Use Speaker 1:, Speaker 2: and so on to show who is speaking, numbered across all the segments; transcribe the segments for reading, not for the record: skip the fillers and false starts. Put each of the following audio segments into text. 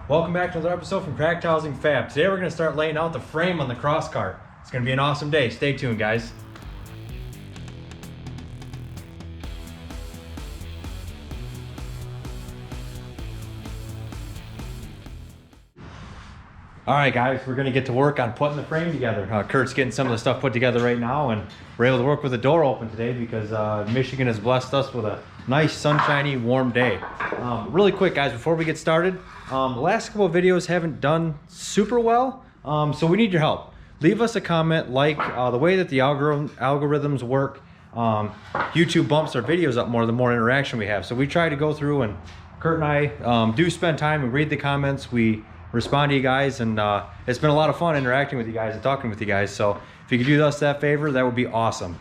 Speaker 1: Welcome back to another episode from Cracked Housing Fab. Today we're going to start laying out the frame on the CROSSKART. It's going to be an awesome day. Stay tuned, guys. Alright guys, we're going to get to work on putting the frame together. Kurt's getting some of the stuff put together right now, and we're able to work with the door open today because Michigan has blessed us with a nice sunshiny warm day. Really quick guys, before we get started, the last couple of videos haven't done super well, so we need your help. Leave us a comment, like the way that the algorithms work. YouTube bumps our videos up more the more interaction we have, so we try to go through, and Kurt and I do spend time, we read the comments, we respond to you guys, and it's been a lot of fun interacting with you guys and talking with you guys. So if you could do us that favor, that would be awesome.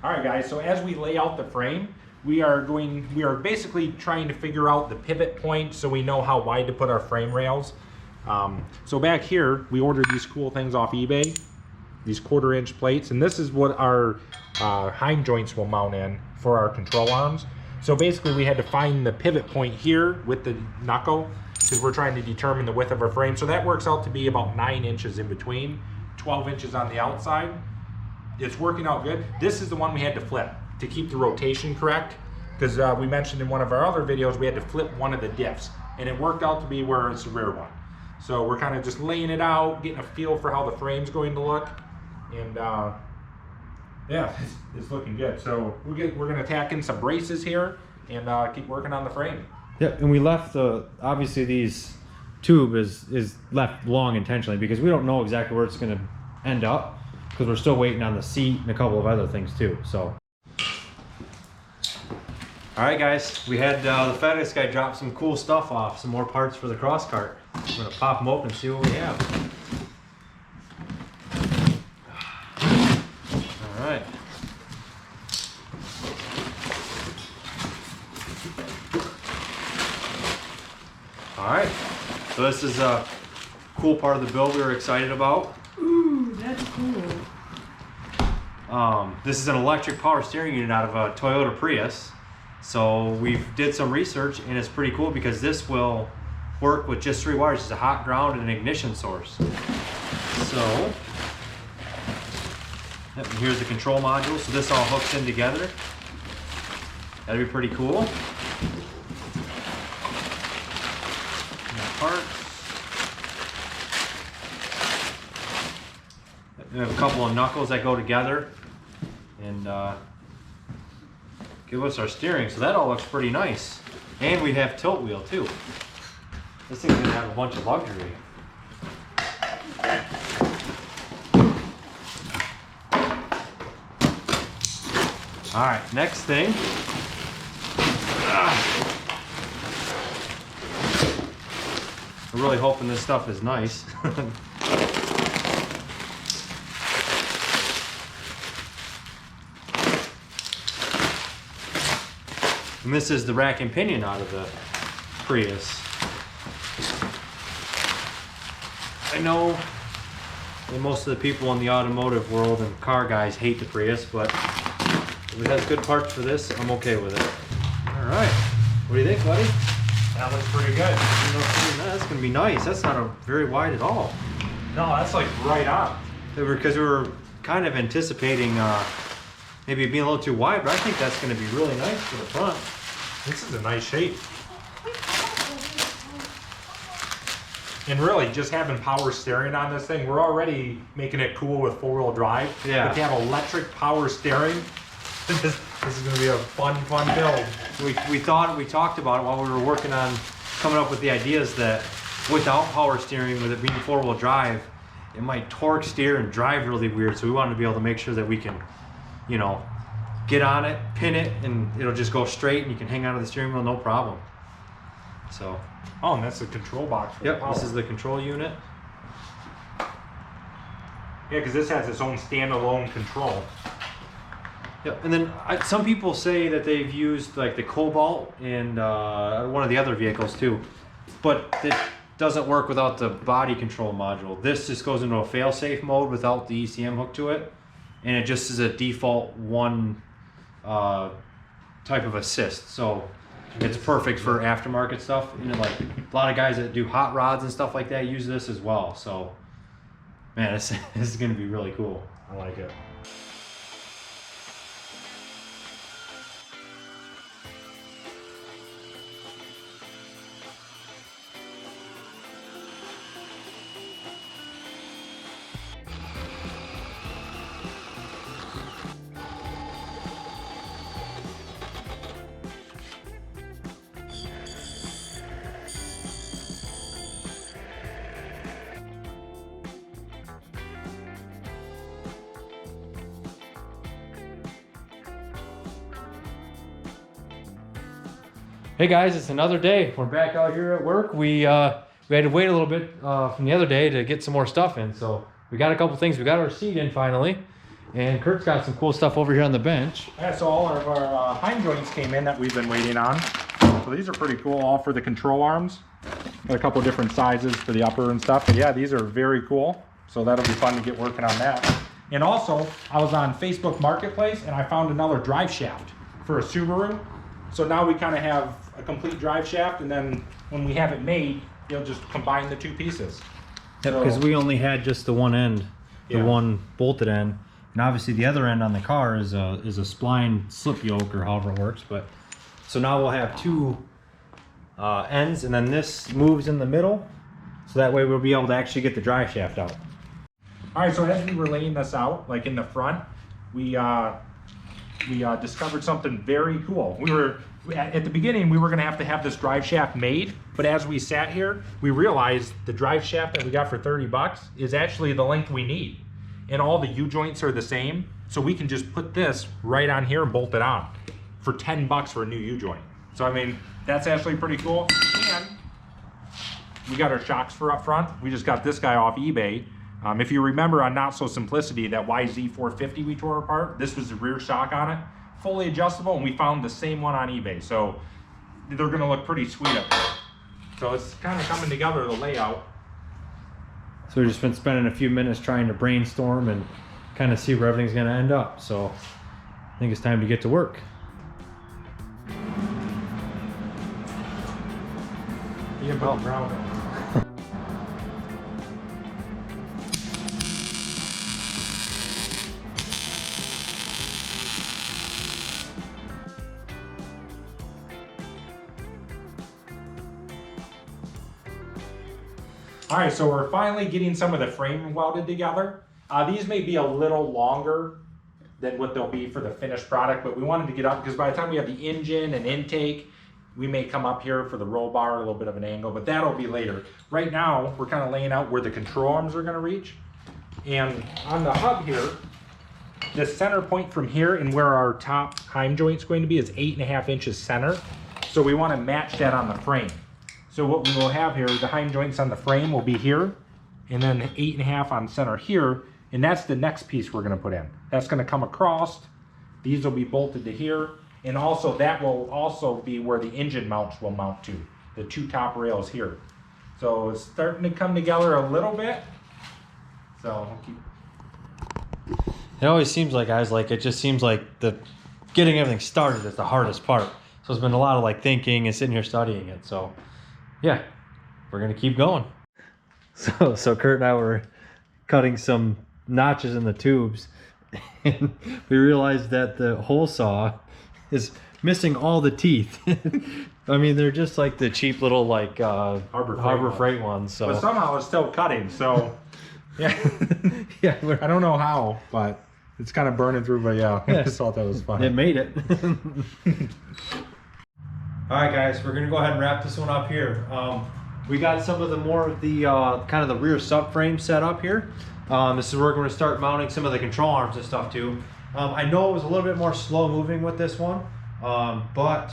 Speaker 2: All right guys, so as we lay out the frame, we are basically trying to figure out the pivot point so we know how wide to put our frame rails. So back here, we ordered these cool things off eBay, these 1/4 inch plates, and this is what our hind joints will mount in for our control arms. So basically we had to find the pivot point here with the knuckle because we're trying to determine the width of our frame. So that works out to be about 9 inches in between, 12 inches on the outside. It's working out good. This is the one we had to flip to keep the rotation correct, because we mentioned in one of our other videos we had to flip one of the diffs, and it worked out to be where it's the rear one. So we're kind of just laying it out, getting a feel for how the frame's going to look, and yeah, it's looking good. So we're gonna tack in some braces here and keep working on the frame.
Speaker 1: Yeah, and we left obviously these tube is left long intentionally because we don't know exactly where it's gonna end up, because we're still waiting on the seat and a couple of other things too. So all right guys, we had the FedEx guy drop some cool stuff off, some more parts for the CROSSKART. I'm gonna pop them open and see what we have. All right. All right, so this is a cool part of the build we were excited about.
Speaker 3: Ooh, that's cool.
Speaker 1: This is an electric power steering unit out of a Toyota Prius. So we did some research, and it's pretty cool because this will work with just 3 wires. It's a hot ground and an ignition source. So and here's the control module. So this all hooks in together. That'd be pretty cool. Parts. We have a couple of knuckles that go together and give us our steering. So that all looks pretty nice. And we have tilt wheel too. This thing's gonna have a bunch of luxury. All right, next thing. We're really hoping this stuff is nice. And this is the rack and pinion out of the Prius. I know that most of the people in the automotive world and car guys hate the Prius, but if it has good parts for this, I'm okay with it. All right, what do you think, buddy?
Speaker 2: That looks pretty good.
Speaker 1: That's gonna be nice. That's not very wide at all.
Speaker 2: No, that's like right on.
Speaker 1: Because we were kind of anticipating maybe being a little too wide, but I think that's gonna be really nice for the front.
Speaker 2: This is a nice shape. And really, just having power steering on this thing, we're already making it cool with 4-wheel drive.
Speaker 1: Yeah.
Speaker 2: But to have electric power steering, this is going to be a fun build.
Speaker 1: We talked about it while we were working on coming up with the ideas that without power steering, with it being 4-wheel drive, it might torque steer and drive really weird. So we wanted to be able to make sure that we can, you know, get on it, pin it, and it'll just go straight, and you can hang onto the steering wheel no problem. So.
Speaker 2: Oh, and that's the control box for the power.
Speaker 1: This is the control unit.
Speaker 2: Yeah, because this has its own standalone control.
Speaker 1: Yep, and then some people say that they've used like the Cobalt and one of the other vehicles too, but it doesn't work without the body control module. This just goes into a fail-safe mode without the ECM hooked to it, and it just is a default one type of assist. So it's perfect for aftermarket stuff. You know, like a lot of guys that do hot rods and stuff like that use this as well. So man, this is going to be really cool.
Speaker 2: I like it.
Speaker 1: Hey guys, it's another day. We're back out here at work. We had to wait a little bit from the other day to get some more stuff in. So we got a couple things. We got our seat in finally, and Kurt's got some cool stuff over here on the bench.
Speaker 2: Yeah, so all of our hind joints came in that we've been waiting on. So these are pretty cool, all for the control arms. Got a couple different sizes for the upper and stuff. But yeah, these are very cool. So that'll be fun to get working on that. And also, I was on Facebook Marketplace and I found another drive shaft for a Subaru. So now we kind of have a complete drive shaft, and then when we have it made, you'll just combine the two pieces.
Speaker 1: Yep, because we only had just the one end, the one bolted end, and obviously the other end on the car is a spline slip yoke or however it works. But so now we'll have two ends, and then this moves in the middle, so that way we'll be able to actually get the drive shaft out.
Speaker 2: All right, so as we were laying this out, like in the front, we discovered something very cool. We were at the beginning, we were going to have this drive shaft made, but as we sat here, we realized the drive shaft that we got for 30 bucks is actually the length we need, and all the U-joints are the same, so we can just put this right on here and bolt it on for 10 bucks for a new U-joint. So I mean, that's actually pretty cool. And we got our shocks for up front. We just got this guy off eBay. If you remember on Not So Simplicity, that YZ450 we tore apart, this was the rear shock on it, fully adjustable, and we found the same one on eBay. So they're gonna look pretty sweet up there. So it's kind of coming together, the layout.
Speaker 1: So we've just been spending a few minutes trying to brainstorm and kind of see where everything's gonna end up. So I think it's time to get to work.
Speaker 2: You can put the ground in. All right, so we're finally getting some of the frame welded together. These may be a little longer than what they'll be for the finished product, but we wanted to get up because by the time we have the engine and intake, we may come up here for the roll bar, a little bit of an angle, but that'll be later. Right now, we're kind of laying out where the control arms are gonna reach. And on the hub here, the center point from here and where our top hind joint's going to be is 8.5 inches center. So we wanna match that on the frame. So what we will have here, the hind joints on the frame will be here, and then 8.5 on center here, and that's the next piece we're gonna put in. That's gonna come across, these will be bolted to here, and also that will also be where the engine mounts will mount to, the two top rails here. So it's starting to come together a little bit. So I'll keep...
Speaker 1: It always seems like, guys, like it just seems like the getting everything started is the hardest part. So it's been a lot of like thinking and sitting here studying it. So yeah, we're gonna keep going. So Kurt and I were cutting some notches in the tubes, and we realized that the hole saw is missing all the teeth. I mean, they're just like the cheap little like Harbor Freight ones. So,
Speaker 2: but somehow it's still cutting. So yeah,
Speaker 1: yeah,
Speaker 2: I don't know how, but it's kind of burning through. But yeah, I just thought that was funny.
Speaker 1: It made it. All right, guys, we're gonna go ahead and wrap this one up here. We got some of the more of the kind of the rear subframe set up here. This is where we're gonna start mounting some of the control arms and stuff too. I know it was a little bit more slow moving with this one, but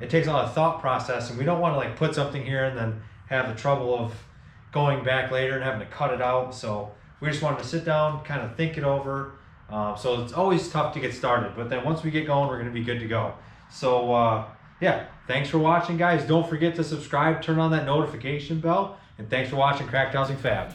Speaker 1: it takes a lot of thought process, and we don't want to like put something here and then have the trouble of going back later and having to cut it out. So we just wanted to sit down, kind of think it over. So it's always tough to get started, but then once we get going, we're gonna be good to go. So yeah, thanks for watching, guys. Don't forget to subscribe, turn on that notification bell, and thanks for watching Cracked Housing Fab.